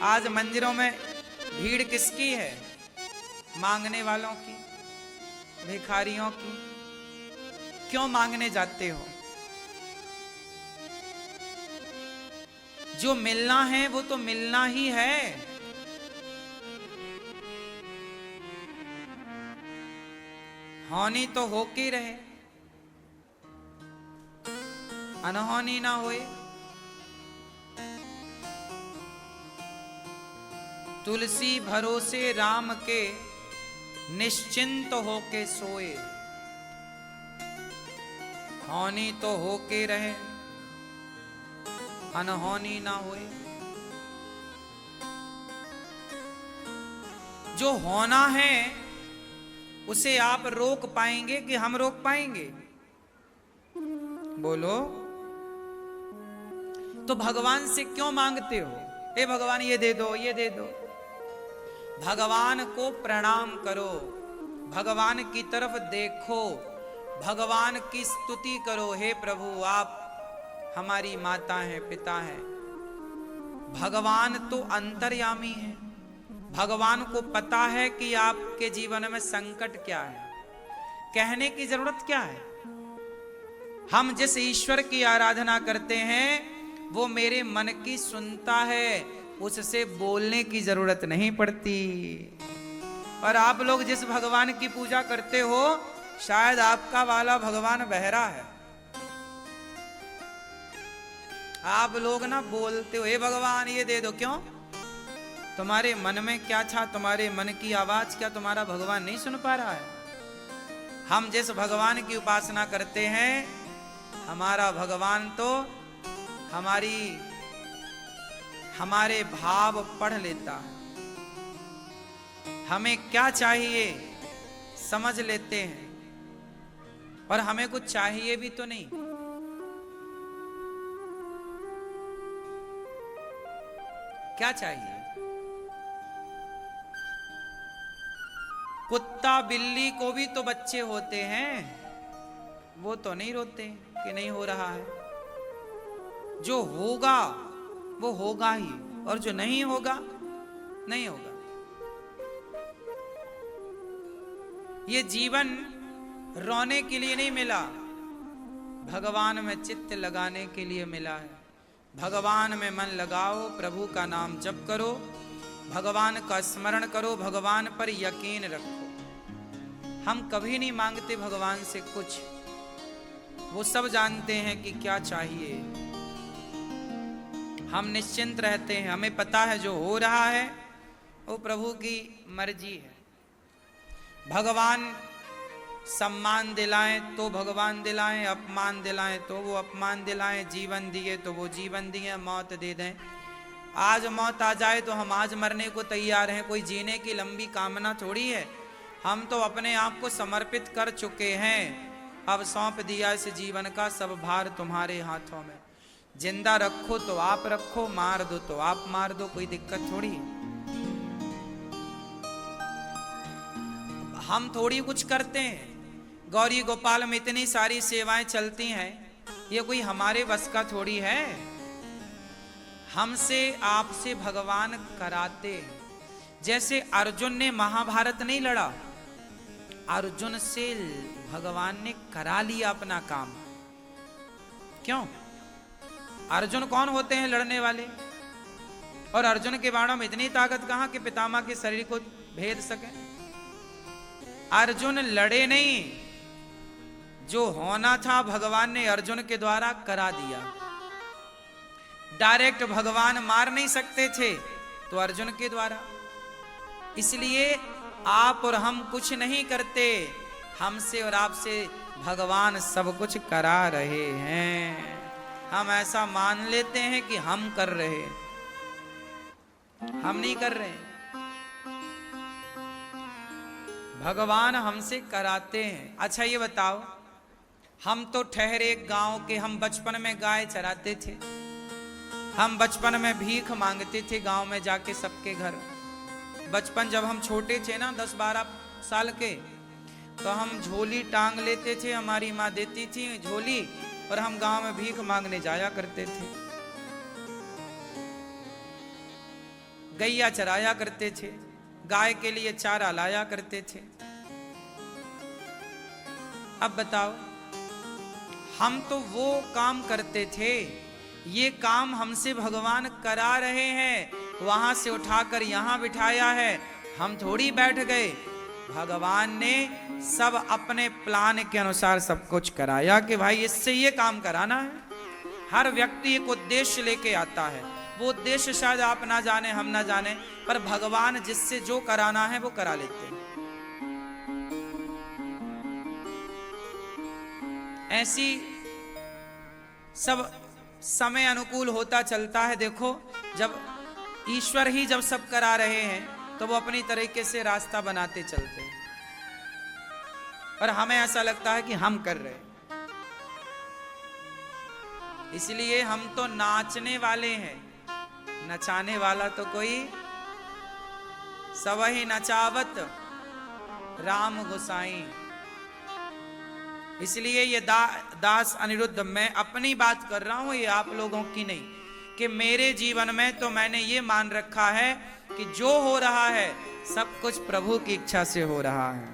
आज मंदिरों में भीड़ किसकी है? मांगने वालों की, भिखारियों की। क्यों मांगने जाते हो? जो मिलना है वो तो मिलना ही है। होनी तो होके रहे, अनहोनी ना होए। तुलसी भरोसे राम के, निश्चिंत होके सोए। होनी तो होके रहे, अनहोनी ना होए। जो होना है उसे आप रोक पाएंगे कि हम रोक पाएंगे? बोलो। तो भगवान से क्यों मांगते हो? हे भगवान ये दे दो, ये दे दो। भगवान को प्रणाम करो, भगवान की तरफ देखो, भगवान की स्तुति करो। हे प्रभु, आप हमारी माता हैं, पिता हैं। भगवान तो अंतर्यामी है। भगवान को पता है कि आपके जीवन में संकट क्या है। कहने की जरूरत क्या है? हम जिस ईश्वर की आराधना करते हैं वो मेरे मन की सुनता है, उससे बोलने की जरूरत नहीं पड़ती। और आप लोग जिस भगवान की पूजा करते हो, शायद आपका वाला भगवान बहरा है। आप लोग ना बोलते हो हे भगवान ये दे दो। क्यों? तुम्हारे मन में क्या था? तुम्हारे मन की आवाज क्या तुम्हारा भगवान नहीं सुन पा रहा है? हम जिस भगवान की उपासना करते हैं, हमारा भगवान तो हमारे भाव पढ़ लेता है। हमें क्या चाहिए समझ लेते हैं, और हमें कुछ चाहिए भी तो नहीं। क्या चाहिए? कुत्ता बिल्ली को भी तो बच्चे होते हैं, वो तो नहीं रोते कि नहीं हो रहा है। जो होगा वो होगा ही, और जो नहीं होगा नहीं होगा। ये जीवन रोने के लिए नहीं मिला, भगवान में चित्त लगाने के लिए मिला है। भगवान में मन लगाओ, प्रभु का नाम जप करो, भगवान का स्मरण करो, भगवान पर यकीन रखो। हम कभी नहीं मांगते भगवान से कुछ, वो सब जानते हैं कि क्या चाहिए। हम निश्चिंत रहते हैं, हमें पता है जो हो रहा है वो प्रभु की मर्जी है। भगवान सम्मान दिलाएं तो भगवान दिलाएं, अपमान दिलाएं तो वो अपमान दिलाएं, जीवन दिए तो वो जीवन दिए, मौत दे दें। आज मौत आ जाए तो हम आज मरने को तैयार हैं। कोई जीने की लंबी कामना थोड़ी है। हम तो अपने आप को समर्पित कर चुके हैं। अब सौंप दिया इस जीवन का सब भार तुम्हारे हाथों में। जिंदा रखो तो आप रखो, मार दो तो आप मार दो, कोई दिक्कत थोड़ी है। हम थोड़ी कुछ करते हैं। गौरी गोपाल में इतनी सारी सेवाएं चलती हैं, ये कोई हमारे बस का थोड़ी है। हमसे आपसे भगवान कराते हैं। जैसे अर्जुन ने महाभारत नहीं लड़ा, अर्जुन से भगवान ने करा लिया अपना काम। क्यों? अर्जुन कौन होते हैं लड़ने वाले? और अर्जुन के बाणों में इतनी ताकत कहां कि पितामह के शरीर को भेद सके? अर्जुन लड़े नहीं, जो होना था भगवान ने अर्जुन के द्वारा करा दिया। डायरेक्ट भगवान मार नहीं सकते थे, तो अर्जुन के द्वारा। इसलिए आप और हम कुछ नहीं करते, हमसे और आपसे भगवान सब कुछ करा रहे हैं। हम ऐसा मान लेते हैं कि हम कर रहे हैं, हम नहीं कर रहे हैं। भगवान हमसे कराते हैं। अच्छा ये बताओ, हम तो ठहरे गांव के, हम बचपन में गाय चराते थे, हम बचपन में भीख मांगते थे गांव में जाके सबके घर। बचपन जब हम छोटे थे ना, 10-12 साल के, तो हम झोली टांग लेते थे, हमारी माँ देती थी झोली, और हम गांव में भीख मांगने जाया करते थे। गैया चराया करते थे, गाय के लिए चारा लाया करते थे। अब बताओ, हम तो वो काम करते थे, ये काम हमसे भगवान करा रहे हैं, वहां से उठाकर यहां बिठाया है, हम थोड़ी बैठ गए। भगवान ने सब अपने प्लान के अनुसार सब कुछ कराया कि भाई इससे ये काम कराना है। हर व्यक्ति एक उद्देश्य लेके आता है, वो उद्देश्य शायद आप ना जाने, हम ना जाने, पर भगवान जिससे जो कराना है वो करा लेते हैं। ऐसी सब समय अनुकूल होता चलता है। देखो, जब ईश्वर ही जब सब करा रहे हैं तो वो अपनी तरीके से रास्ता बनाते चलते हैं, और हमें ऐसा लगता है कि हम कर रहे हैं। इसलिए हम तो नाचने वाले हैं, नचाने वाला तो कोई। सबहि नचावत राम गोसाई। इसलिए ये दास अनिरुद्ध, मैं अपनी बात कर रहा हूं, ये आप लोगों की नहीं, कि मेरे जीवन में तो मैंने ये मान रखा है कि जो हो रहा है सब कुछ प्रभु की इच्छा से हो रहा है।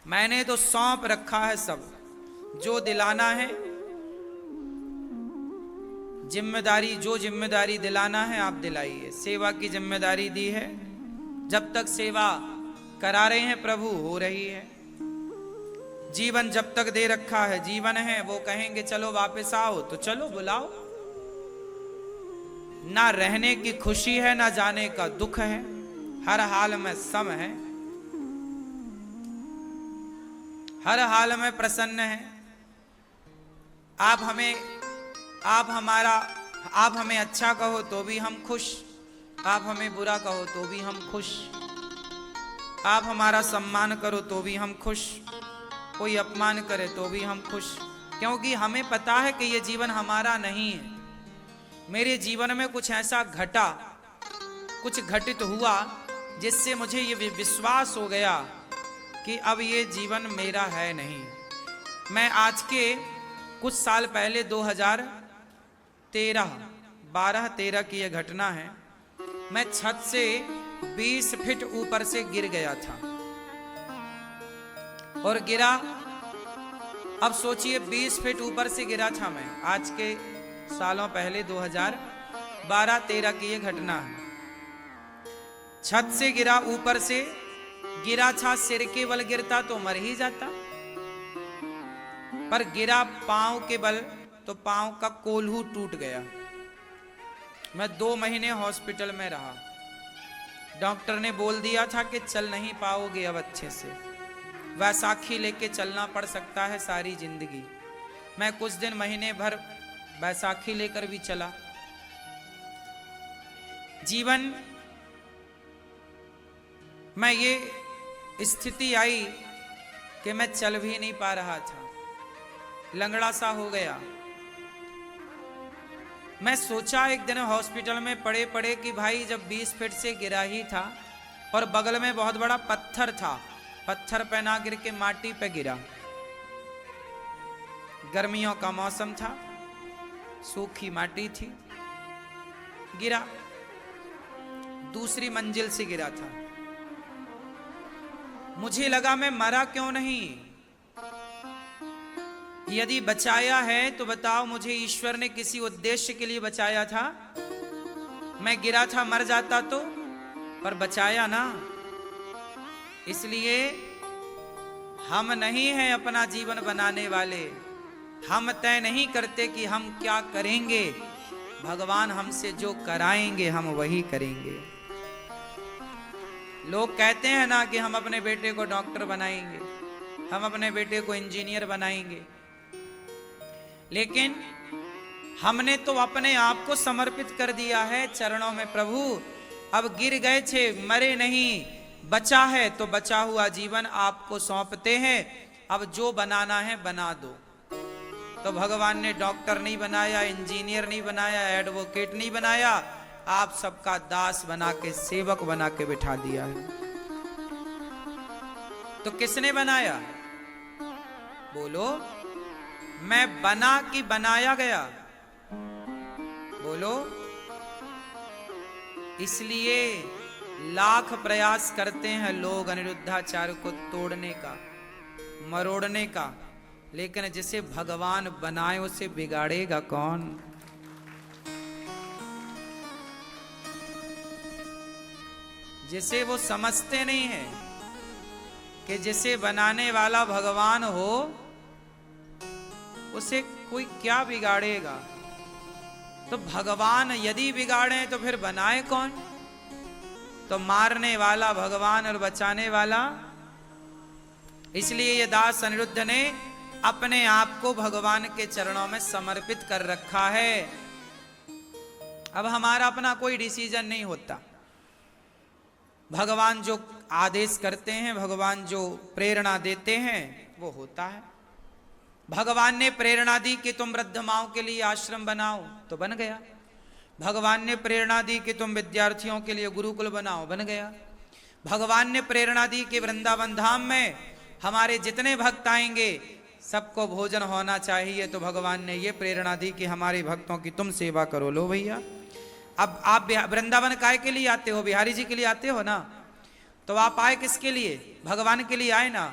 मैंने तो सौंप रखा है सब, जो दिलाना है जिम्मेदारी, जो जिम्मेदारी दिलाना है आप दिलाइए। सेवा की जिम्मेदारी दी है, जब तक सेवा करा रहे हैं प्रभु, हो रही है। जीवन जब तक दे रखा है, जीवन है, वो कहेंगे चलो वापस आओ तो चलो, बुलाओ। ना रहने की खुशी है, ना जाने का दुख है, हर हाल में सम है, हर हाल में प्रसन्न है। आप हमें अच्छा कहो तो भी हम खुश, आप हमें बुरा कहो तो भी हम खुश, आप हमारा सम्मान करो तो भी हम खुश, कोई अपमान करे तो भी हम खुश, क्योंकि हमें पता है कि ये जीवन हमारा नहीं है। मेरे जीवन में कुछ ऐसा घटा, कुछ घटित हुआ जिससे मुझे ये विश्वास हो गया कि अब ये जीवन मेरा है नहीं। मैं आज के कुछ साल पहले 2012-13 की यह घटना है। मैं छत से 20 फीट ऊपर से गिर गया था, और गिरा, अब सोचिए 20 फीट ऊपर से गिरा था मैं। आज के सालों पहले 2012-13 की यह घटना है। छत से गिरा, ऊपर से गिरा था, सिर के बल गिरता तो मर ही जाता, पर गिरा पांव के बल तो पांव का कोल्हू टूट गया। मैं 2 महीने हॉस्पिटल में रहा। डॉक्टर ने बोल दिया था कि चल नहीं पाओगे अब अच्छे से, वैसाखी लेके चलना पड़ सकता है सारी जिंदगी। मैं कुछ दिन, महीने भर वैसाखी लेकर भी चला। जीवन में ये स्थिति आई कि मैं चल भी नहीं पा रहा था, लंगड़ा सा हो गया। मैं सोचा एक दिन हॉस्पिटल में पड़े पड़े कि भाई जब 20 फीट से गिरा ही था और बगल में बहुत बड़ा पत्थर था, पत्थर पे ना गिर के माटी पे गिरा। गर्मियों का मौसम था, सूखी माटी थी, गिरा, दूसरी मंजिल से गिरा था। मुझे लगा मैं मरा क्यों नहीं, यदि बचाया है तो बताओ मुझे ईश्वर ने किसी उद्देश्य के लिए बचाया था। मैं गिरा था, मर जाता तो, पर बचाया ना। इसलिए हम नहीं हैं अपना जीवन बनाने वाले, हम तय नहीं करते कि हम क्या करेंगे, भगवान हमसे जो कराएंगे हम वही करेंगे। लोग कहते हैं ना कि हम अपने बेटे को डॉक्टर बनाएंगे, हम अपने बेटे को इंजीनियर बनाएंगे, लेकिन हमने तो अपने आप को समर्पित कर दिया है चरणों में। प्रभु अब गिर गए थे, मरे नहीं, बचा है तो बचा हुआ जीवन आपको सौंपते हैं, अब जो बनाना है बना दो। तो भगवान ने डॉक्टर नहीं बनाया, इंजीनियर नहीं बनाया, एडवोकेट नहीं बनाया, आप सबका दास बना के, सेवक बना के बिठा दिया है। तो किसने बनाया? बोलो, मैं बना कि बनाया गया? बोलो, इसलिए लाख प्रयास करते हैं लोग अनिरुद्धाचार्य को तोड़ने का, मरोड़ने का, लेकिन जिसे भगवान बनाए उसे बिगाड़ेगा कौन? जिसे वो समझते नहीं है कि जिसे बनाने वाला भगवान हो उसे कोई क्या बिगाड़ेगा। तो भगवान यदि बिगाड़े तो फिर बनाए कौन? तो मारने वाला भगवान और बचाने वाला। इसलिए ये दास अनिरुद्ध ने अपने आप को भगवान के चरणों में समर्पित कर रखा है। अब हमारा अपना कोई डिसीजन नहीं होता। भगवान जो आदेश करते हैं, भगवान जो प्रेरणा देते हैं वो होता है। भगवान ने प्रेरणा दी कि तुम वृद्ध माओं के लिए आश्रम बनाओ तो बन गया। भगवान ने प्रेरणा दी कि तुम विद्यार्थियों के लिए गुरुकुल बनाओ, बन गया। भगवान ने प्रेरणा दी कि वृंदावन धाम में हमारे जितने भक्त आएंगे सबको भोजन होना चाहिए, तो भगवान ने ये प्रेरणा दी कि हमारे भक्तों की तुम सेवा करो। लो भैया, अब आप वृंदावन काय के लिए आते हो? बिहारी जी के लिए आते हो ना? तो आप आए किसके लिए? भगवान के लिए आए ना।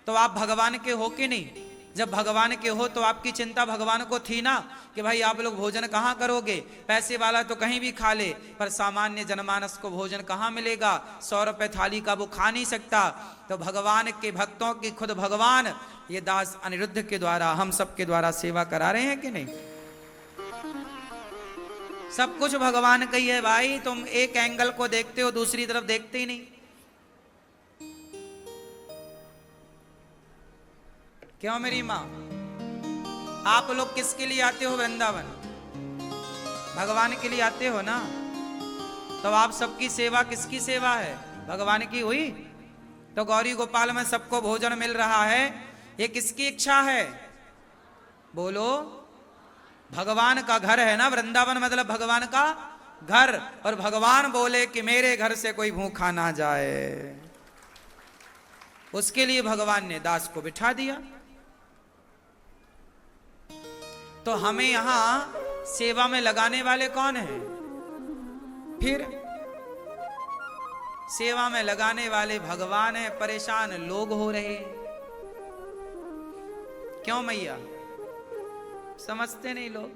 तो आप भगवान के हो कि नहीं? जब भगवान के हो तो आपकी चिंता भगवान को थी ना कि भाई आप लोग भोजन कहाँ करोगे? पैसे वाला तो कहीं भी खा ले, पर सामान्य जनमानस को भोजन कहाँ मिलेगा? 100 रुपए थाली का वो खा नहीं सकता। तो भगवान के भक्तों की खुद भगवान ये दास अनिरुद्ध के द्वारा, हम सबके द्वारा सेवा करा रहे हैं कि नहीं? सब कुछ भगवान का ही है भाई। तुम एक एंगल को देखते हो, दूसरी तरफ देखते ही नहीं। क्यों मेरी मां? आप लोग किसके लिए आते हो वृंदावन? भगवान के लिए आते हो ना। तो आप सबकी सेवा किसकी सेवा है? भगवान की हुई। तो गौरी गोपाल में सबको भोजन मिल रहा है, ये किसकी इच्छा है? बोलो। भगवान का घर है ना वृंदावन, मतलब भगवान का घर। और भगवान बोले कि मेरे घर से कोई भूखा ना जाए, उसके लिए भगवान ने दास को बिठा दिया। तो हमें यहां सेवा में लगाने वाले कौन है? फिर सेवा में लगाने वाले भगवान है, परेशान लोग हो रहे। क्यों मैया? समझते नहीं लोग।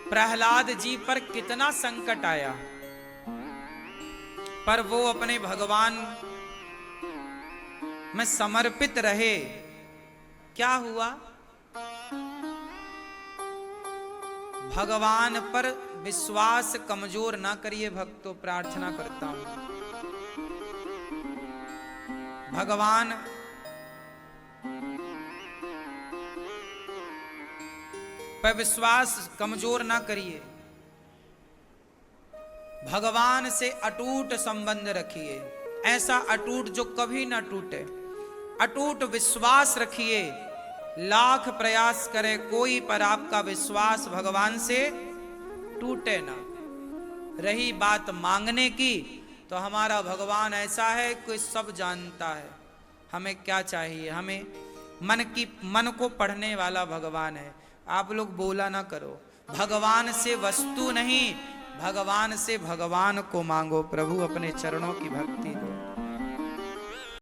प्रहलाद जी पर कितना संकट आया, पर वो अपने भगवान में समर्पित रहे। क्या हुआ? भगवान पर विश्वास कमजोर ना करिए भक्तों, प्रार्थना करता हूं। भगवान पर विश्वास कमजोर ना करिए। भगवान से अटूट संबंध रखिए, ऐसा अटूट जो कभी ना टूटे। अटूट विश्वास रखिए। लाख प्रयास करे कोई, पर आपका विश्वास भगवान से टूटे ना। रही बात मांगने की, तो हमारा भगवान ऐसा है कि सब जानता है हमें क्या चाहिए। हमें मन को पढ़ने वाला भगवान है। आप लोग बोला ना करो। भगवान से वस्तु नहीं, भगवान से भगवान को मांगो। प्रभु अपने चरणों की भक्ति दो।